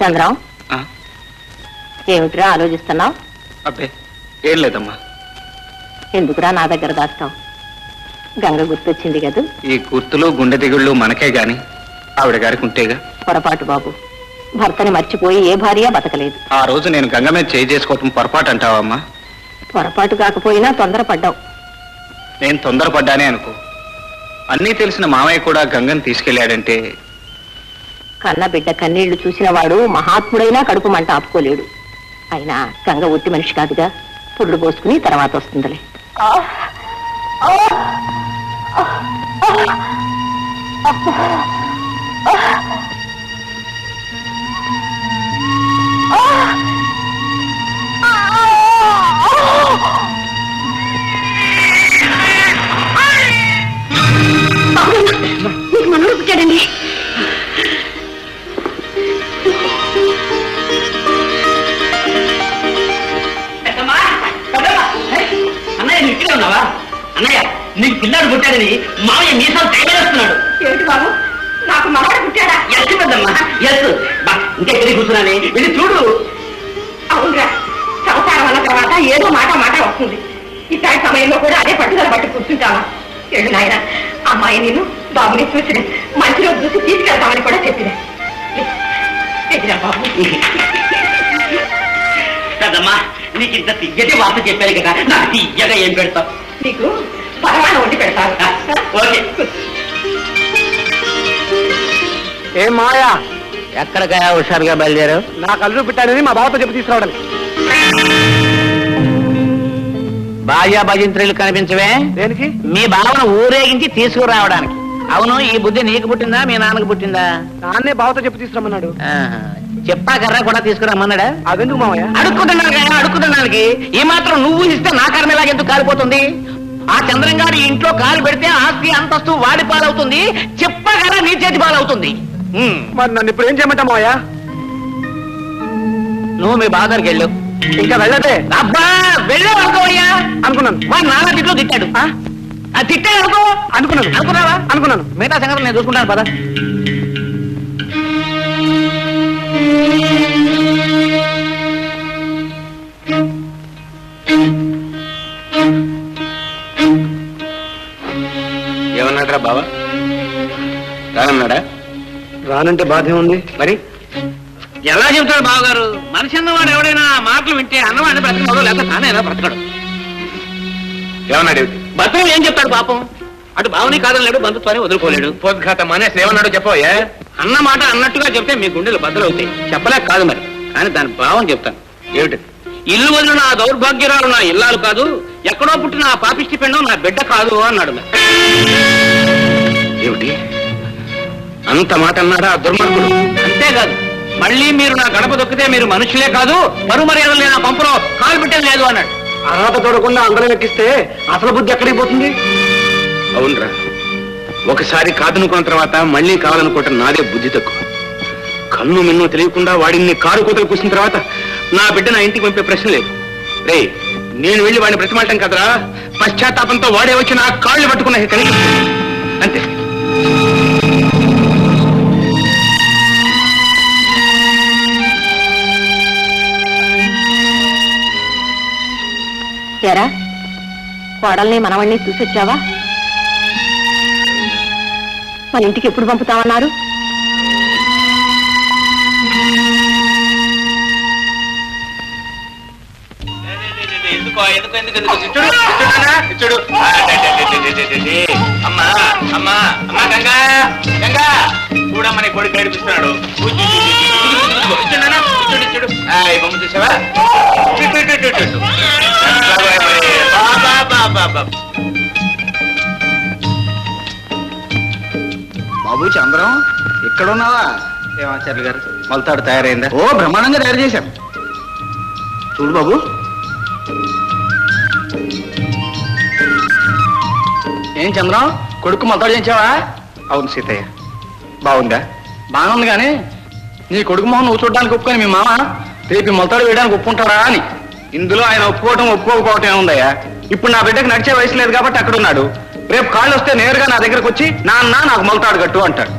చంద్రం, ఏమిట్రా ఆలోచిస్తున్నావు? అబ్బే ఏం లేదమ్మా. ఎందుకురా నా దగ్గర దాస్తావు? గంగ గుర్తొచ్చింది కదా. ఈ గుర్తులు గుండె దిగుళ్ళు మనకే గాని ఆవిడ గారికి ఉంటేగా. పొరపాటు బాబు, భర్తని మర్చిపోయి ఏ భార్య బతకలేదు. ఆ రోజు నేను గంగ మీద చేయి చేసుకోవటం పొరపాటు అంటావమ్మా? పొరపాటు కాకపోయినా తొందరపడ్డావు. నేను తొందరపడ్డానే అనుకో. అన్నీ తెలిసిన మామయ్య కూడా గంగని తీసుకెళ్లాడంటే. కన్న బిడ్డ కన్నీళ్లు చూసిన వాడు మహాత్ముడైనా కడుపు మంట ఆపుకోలేడు. అయినా గంగ ఒట్టి మనిషి కాదుగా, పురుడు పోసుకుని తర్వాత వస్తుందిలే. నీకు మనోడు పుట్టాడండి. అన్నయ్య నువ్వు ఇక్కడే ఉన్నావా? అన్నయ్య నీకు పిల్లాడు పుట్టాడని మామయ్య మీసాలు తయారేస్తున్నాడు. ఏమిటి బాబు, నాకు మనోడు పుట్టాడా? ఎస్ పెద్దమ్మా, ఎస్. ఇంకా ఎక్కడికి కూర్చున్నానే, ఇది చూడు. అవునురా, సంసారం అన్న తర్వాత ఏదో మాట వస్తుంది. ఇట్లాంటి సమయంలో కూడా అదే పట్టుదల పట్టి కూర్చుంటావా? ఏడు నాయన, అమ్మాయి నేను బాబుని చూసిన మంచి రోజు చూసి తీసుకెళ్తామని కూడా చెప్పినా. బాబు పెద్దమ్మా, నీకు ఇంత తియ్యటి వార్త చెప్పాను కదా, నాకు తియ్యగా ఏం పెడతావు? నీకు పరమాణం వండి పెడతాను. ఓకే. ఏం మాయా, ఎక్కడికా హుషారుగా బయలుదేరావు? నాకు అల్లుడు పెట్టాడని మా బావతో చెప్పి తీసుకురావడానికి. భార్యా భజంత్రులు కనిపించవే? దేనికి? మీ బావను ఊరేగించి తీసుకురావడానికి. అవును, ఈ బుద్ధి నీకు పుట్టిందా మీ నాన్నకు పుట్టిందా? నాన్నే బావతో చెప్పి తీసుకురమ్మన్నాడు. చెప్పా కర్ర కూడా తీసుకురమ్మన్నాడా? అదెందుకు మామయ్య? అడుక్కుతున్నానికి ఈ మాత్రం నువ్వు ఇస్తే నా కర్మ ఎలాగెందుకు కాలిపోతుంది? ఆ చంద్రంగారి ఇంట్లో కాలు పెడితే ఆస్తి అంతస్తు వాడి పాలవుతుంది, చెప్పా కర్ర నీ చేతి పాలవుతుంది. మరి నన్ను ఇప్పుడు ఏం చేయమంటా మామయ్య? నువ్వు మీ బావ దగ్గరికి వెళ్ళు. ఇంకా వెళ్ళదే? అబ్బా వెళ్ళే అనుకోవయ్యా. అనుకున్నాను. వాడు నాన్న తిట్లు తిట్టాడు. తిట్టాడు అనుకో. అనుకున్నావా? అనుకున్నాను. మిగతా సంగతి నేను చూసుకుంటాను పద. ఏమన్నాడరా బావా? రానన్నాడా? రానంటే బాధే ఉంది. మరి ఎలా చెబుతాడు బావగారు? మనిషి అన్నవాడు ఎవడైనా మాటలు వింటే అన్నవాడిని బ్రతకడు, లేకపోతే తానైనా బ్రతకడు. ఏమన్నాడు? బతుకు ఏం చెప్తాడు పాపం? అటు బావని కాదనలేడు, బంధుత్వాన్ని వదులుకోలేడు. పోద్ఘాత మానేసి ఏమన్నాడు చెప్పవయ్యా? అన్న మాట అన్నట్టుగా చెప్తే మీ గుండెలు బద్దలవుతాయి. చెప్పలేక కాదు మరి, కానీ దాని భావం చెప్తాను. ఏమిటి? ఇల్లు వదిలిన ఆ దౌర్భాగ్యరాలు నా ఇల్లాలు కాదు, ఎక్కడో పుట్టిన ఆ పాపిష్టి పెండం నా బిడ్డ కాదు అన్నాడు. ఏమిటి అంత మాట అన్నాడా ఆ దుర్మార్గుడు? అంతేకాదు, మళ్ళీ మీరు నా గడప దొక్కితే మీరు మనుషులే కాదు, మరుమర్యాదలు లేని ఆ పంపులో కాలు పెట్టేది లేదు అన్నాడు. అర్హత చూడకుండా అందరం ఎక్కిస్తే అసలు బుద్ధి ఎక్కడికి పోతుంది? అవునరా, ఒకసారి కాదనుకున్న తర్వాత మళ్ళీ కావాలనుకోవటం నాదే బుద్ధి తక్కువ. కన్ను మిన్ను తెలియకుండా వాడిని కారు కూతలు కూసిన తర్వాత నా బిడ్డ నా ఇంటికి పంపే ప్రశ్న లేదు. రే, నేను వెళ్ళి వాడిని బ్రతిమాలటం కదరా, పశ్చాత్తాపంతో వాడే వచ్చి నా కాళ్ళు పట్టుకున్న కలిగి అంతే. ఎరా, కోడల్ని మనవణ్ణి చూసొచ్చావా? మన ఇంటికి ఎప్పుడు పంపుతామన్నారు? అమ్మా అమ్మా అమ్మా, గంగా గంగా చూడమ్మని కొడుకు ఏడిపిస్తున్నాడు. బొమ్మ చూసావా? బాబు చంద్రం, ఎక్కడున్నావా? ఏమాచార్యులు గారు, మొలతాడు తయారైందా? ఓ, బ్రహ్మాండంగా తయారు చేశాం. చూడు బాబు, ఏం చంద్రం, కొడుకు మొలతాడు చేయించావా? అవును సీతయ్య, బాగుందా? బాగుంది, కానీ నీ కొడుకు మొహం నువ్వు చూడడానికి ఒప్పుకొని మీ మామ రేపు మొలతాడు వేయడానికి ఒప్పుకుంటాడా అని. ఇందులో ఆయన ఒప్పుకోవటం ఒప్పుకోకపోవటం ఏముందయ్యా? ఇప్పుడు నా బిడ్డకు నడిచే వయసు లేదు కాబట్టి అక్కడ ఉన్నాడు. రేపు కాళ్ళు వస్తే నేరుగా నా దగ్గరకు వచ్చి నాన్న నాకు మొలతాడు కట్టు అంటాడు.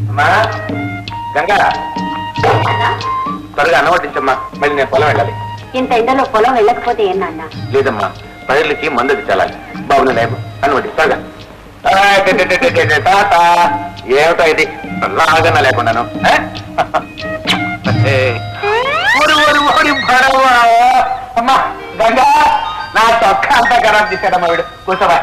అమ్మా గంగా, త్వరగా అన్నవటించమ్మా, మళ్ళీ నేను పొలం వెళ్ళాలి. ఇంత ఎండలో పొలం వెళ్ళకపోతే ఏమన్నా? లేదమ్మా, పైర్లకి మందది చల్లాలి. బాబుని లేవు అన్నవటి త్వరగా. తాత ఏమిటో ఇది లాగన్నా లేకున్నాను. అమ్మా గంగా, నా చొక్కా అంతా ఖరాబ్ చేశాడమ్మా వీడు. కూర్చోవా.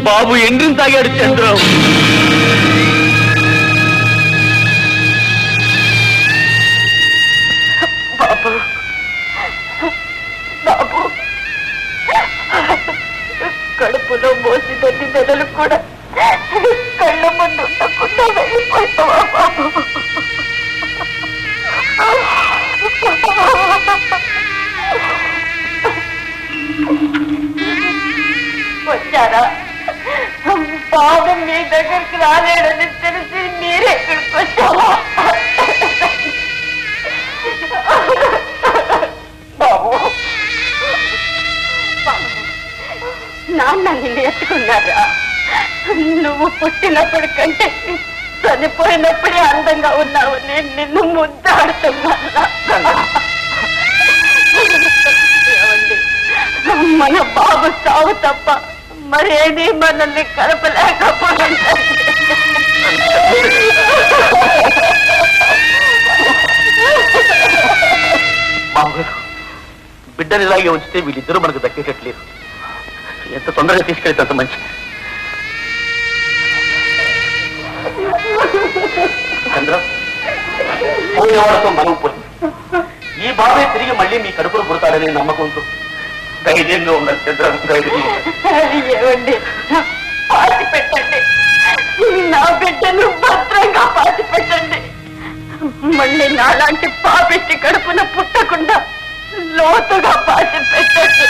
బాబు ఎండ్రిని తాగాడు చంద్రం. బాబు బాబు కడుపులో మోసినన్ని నెలలు కూడా కళ్ళ ముందు ఉండకుండా వెళ్ళిపోతావా బాబు? వచ్చారా? బాబు మీ దగ్గరికి రాలేడని తెలిసి మీరెక్కడికి వచ్చావా? బాబు నాన్న నిన్ను ఎత్తుకున్నారా? నువ్వు పుట్టినప్పటి కంటే చనిపోయినప్పుడే అందంగా ఉన్నావు. నేను నిన్ను ముద్దాడుతున్నా. మన బాబు సాగు తప్ప మరేది మనల్ని కలపలేకపోయింది. బాబుగారు, బిడ్డని ఇలాగే ఉంచితే వీళ్ళిద్దరూ మనకు దక్కేటట్లేదు. ఎంత తొందరగా తీసుకెళ్తే అంత మంచి. చంద్రం, పోయేవాళ్ళతో మనం పోయింది. ఈ బాబే తిరిగి మళ్ళీ మీ కడుపును పుడతాడనే నమ్మకంతో ధైర్యంగా ఉండాలి చంద్రం. ఏమండి, పాతి పెట్టండి. నా బిడ్డను భద్రంగా పాతి పెట్టండి. మళ్ళీ నాలాంటి పాపిష్టి కడుపున పుట్టకుండా లోతుగా పాతి పెట్టండి.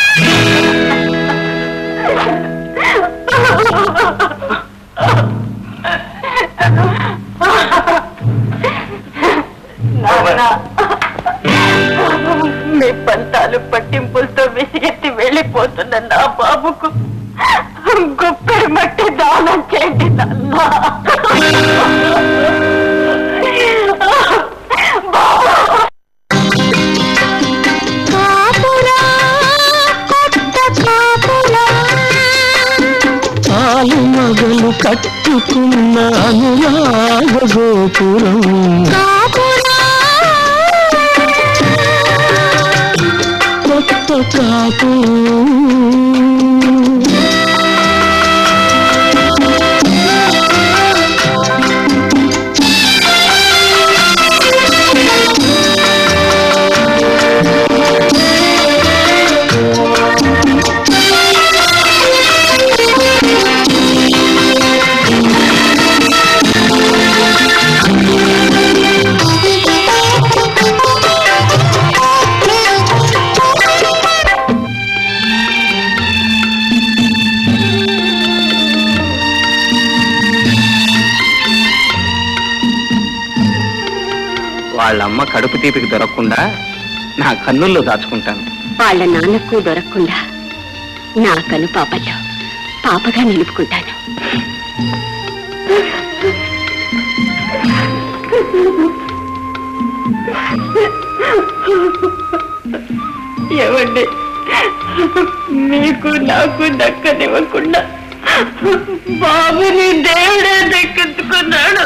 మీ పంతాలు పట్టింపులతో విసిగెత్తి వెళ్ళిపోతున్న నా బాబుకు గుప్పెడు మట్టి దానం చేయండి నాన్న. పాలు మగలు కట్టుకున్న అనురాగ గోపురం కొత్త కాపురం. వాళ్ళమ్మ కడుపు తీపికి దొరకకుండా నా కన్నుల్లో దాచుకుంటాను. వాళ్ళ నాన్నకు దొరకకుండా నా కను పాపల్లో పాపగా నిలుపుకుంటాను. ఏమండి, మీకు నాకు దక్కనివ్వకుండా బాబుని దేవుడే దక్కించుకున్నాడు.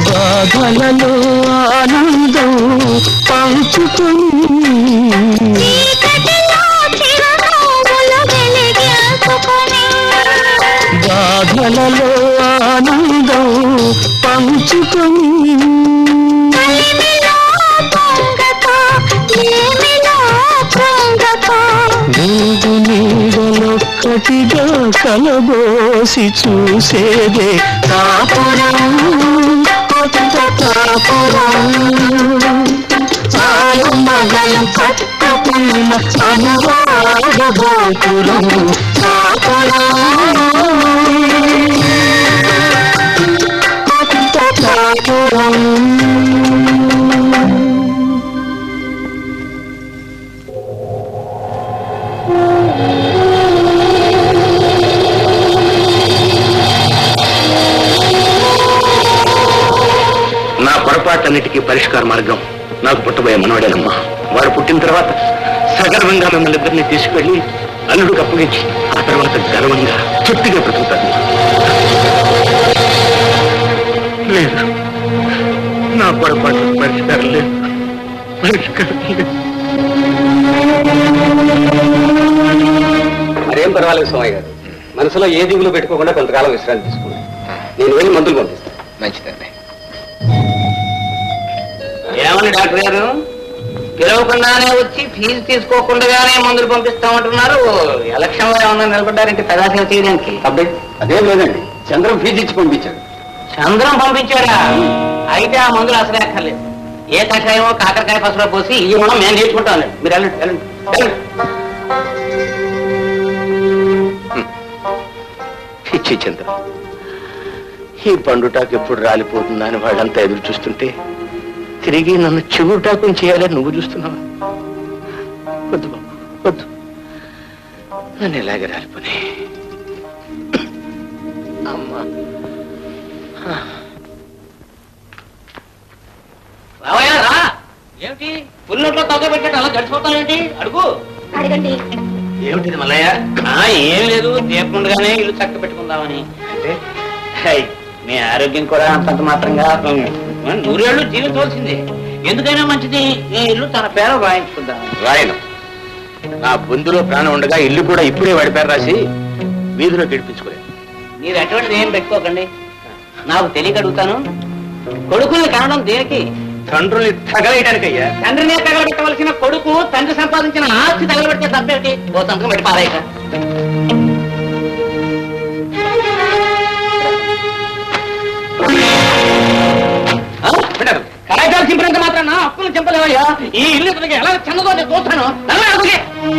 బాధలలో ఆనందం పంచుకొని బాధలలో ఆనందం పంచుకొని నీడు నీడలొక్కటిగా కలబోసి చూసేదే కాపురం, కొత్త కాపురం. చాలు మగలు కట్టుకున్న అనురాగ గోపురం కాపురం, కొత్త కాపురం. నా పొరపాట్లన్నిటికీ పరిష్కార మార్గం నాకు పుట్టబోయే మనవాడేనమ్మా. వాడు పుట్టిన తర్వాత సగర్వంగా మిమ్మల్ని ఇద్దరిని తీసుకెళ్లి అల్లుడికి అప్పగించి ఆ తర్వాత గర్వంగా చుట్టిగా బ్రతుకుతాను. లేదు, నా పొరపాటు పరిష్కారం లేదు, పరిష్కారం లేదు. మరేం పర్వాలేదు సోమయ్య గారు, మనసులో ఏ దిగులు పెట్టుకోకుండా కొంతకాలం విశ్రాంతి తీసుకోండి. నేను వెళ్ళి మందులు పంపిస్తాను. మంచిదండి. ఏమని డాక్టర్ గారు, పిలవకుండానే వచ్చి ఫీజు తీసుకోకుండానే మందులు పంపిస్తామంటున్నారు? ఎలక్షన్ లో ఏమన్నా నిలబడ్డారంటే పెదాసలు చేయడానికి? అబ్బాయి అదేం లేదండి, చంద్రం ఫీజు ఇచ్చి పంపించాడు. చంద్రం పంపించాడా? అయితే ఆ మందులు అసలే అక్కర్లేదు. ఏ కషాయమో కాకరకాయ పసులో పోసి ఈ మనం మేము నేర్చుకుంటాం. మీరు వెళ్ళండి వెళ్ళండి వెళ్ళండి. పిచ్చి చంద్రం, ఈ పండుటాకు ఎప్పుడు రాలిపోతుందా అని వాళ్ళంతా ఎదురు చూస్తుంటే తిరిగి నన్ను చిగురుటాకుని చేయాలని నువ్వు చూస్తున్నావా? వద్దు బాబు, వద్దు, నన్ను ఎలాగే రాలిపోయి. అమ్మా, రావయ్యా రా. ఏమిటి పుల్లొట్లో తగ్గ పెట్టాడు అలా గడిచిపోతావేంటి? అడుగు. అడగండి. ఏమిటిది మల్లయ్య? ఏం లేదు, దీపముండగానే ఇల్లు చక్క పెట్టుకుందామని. అంటే మీ ఆరోగ్యం కూడా అంతంత మాత్రంగా 100 ఏళ్ళు జీవించవలసిందే. ఎందుకైనా మంచిది ఈ ఇల్లు తన పేరు రాయించుకుందాం. రాయను. నా బొందులో ప్రాణం ఉండగా ఇల్లు కూడా ఇప్పుడే వాడి పేరు రాసి వీధిలో గడిపించుకోలేదు. మీరు అటువంటిది ఏం పెట్టుకోకండి. నాకు తెలియక అడుగుతాను, కొడుకుని కనడం దేనికి? తండ్రుల్ని తగలేయడానికయ్యా. తండ్రినే తగలబెట్టవలసిన కొడుకు తండ్రి సంపాదించిన ఆస్తి తగలబెట్టే తప్పేమిటి? ఓ సంతకం పెట్టి పారాయక. కళాశాల చింపినంత మాత్రం నా అప్పులు చింపలేవయ్యా. ఈ ఇల్లు ఇతనికి ఎలా చెందదో నేను చూస్తాను.